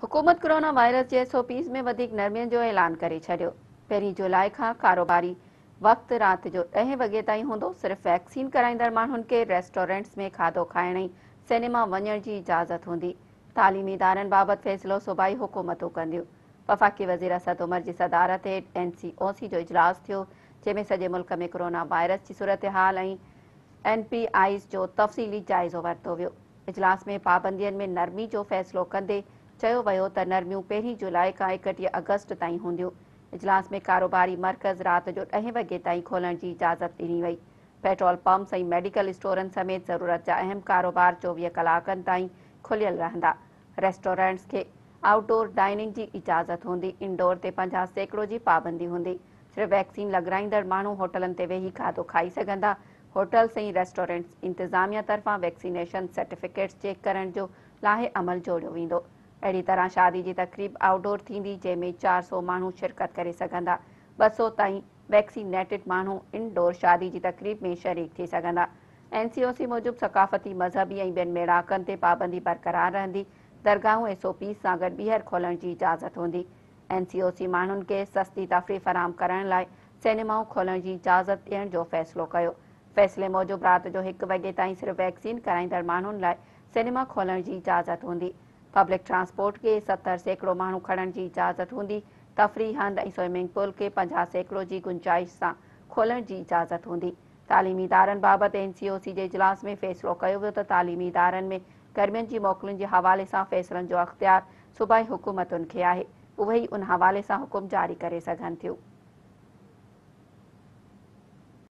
हुकूमत corona virus जे SOPs में वधीक नरमियुनि जो ऐलान करे छॾियो। पहिरीं जुलाई खां कारोबारी वक़्तु राति जो 10 वॻे ताईं हूंदो। सिर्फ़ वैक्सीन कराईंदड़ माण्हुनि खे रेस्टोरेंट्स में खाधो खाइण ऐं सिनेमा वञण जी इजाज़त हूंदी। तालीमी इदारनि बाबति फ़ैसिलो सूबाई हुकूमतूं कंदियूं। वफ़ाक़ी वज़ीर असद उमर जी सदारत हेठि NCOC जो इजलास थियो, जंहिंमें सॼे मुल्क में कोरोना वायरस जी सूरत-हाल ऐं NPIs जो तफ़सीली जाइज़ो वरितो वियो। इजलास में पाबंदियुनि में नरमी जो फ़ैसिलो कंदे चयो वियो त नरमियूं 1 जुलाई खां 31 अगस्त ताईं हूंदियूं। इजलास में कारोबारी मर्कज़ राति जो 10 वॻे ताईं खोलण जी इजाज़त ॾिनी वई। पेट्रोल पंप्स ऐं मेडिकल स्टोरनि समेत ज़रूरत जा अहम कारोबार 24 कलाकनि ताईं खुलियल रहंदा। रेस्टोरेंट्स खे आउटडोर डाइनिंग जी इजाज़त हूंदी। इंडोर ते 50% जी पाबंदी हूंदी। सिर्फ़ वैक्सीन लॻाराईंदड़ माण्हू होटलनि ते वेही खाधो खाई सघंदा। होटल्स ऐं रेस्टोरेंट्स इंतिज़ामिया तरफ़ां वैक्सीनेशन सर्टिफिकेट्स चेक करण जो लाहे अमल जोड़ियो वेंदो। अहिड़ी तरह शादी जी तक़रीब आउटडोर थींदी, जंहिंमें 400 माण्हू शिरकत करे सघंदा। 200 ताईं वैक्सीनेटेड माण्हू इनडोर शादी जी तक़रीब में शरीक थी सघंदा। NCOC मूजिबि सक़ाफ़ती मज़हबी ऐं ॿियनि मेड़ाकनि ते पाबंदी बरक़रार रहंदी। दरगाहूं SOPs सां गॾु ॿीहर खोलण जी इजाज़त हूंदी। NCOC माण्हुनि खे सस्ती तफ़रीह फ़राहम करण लाइ सिनेमाऊं खोलण जी इजाज़त ॾियण जो फ़ैसिलो कयो। फ़ैसिले मूजिबि राति जो 1 वॻे ताईं सिर्फ़ वैक्सीन कराईंदड़ माण्हुनि लाइ सिनेमा खोलण जी इजाज़त हूंदी। पब्लिक ट्रांसपोर्ट खे 70% माण्हू खणण जी इजाज़त हूंदी। तफ़रीह हंध ऐं स्विमिंग पूल खे 50% जी गुंजाइश सां खोलण जी इजाज़त हूंदी। तालीमी इदारनि बाबति NCOC जे इजलास में फ़ैसिलो कयो वियो त तालीमी इदारनि में गर्मियुनि जी मोकलुनि जे हवाले सां फ़ैसिलनि जो अख़्तियार सूबाई हुकूमतुनि खे आहे। उहे ई उन हवाले सां हुकुम जारी करे सघनि थियूं।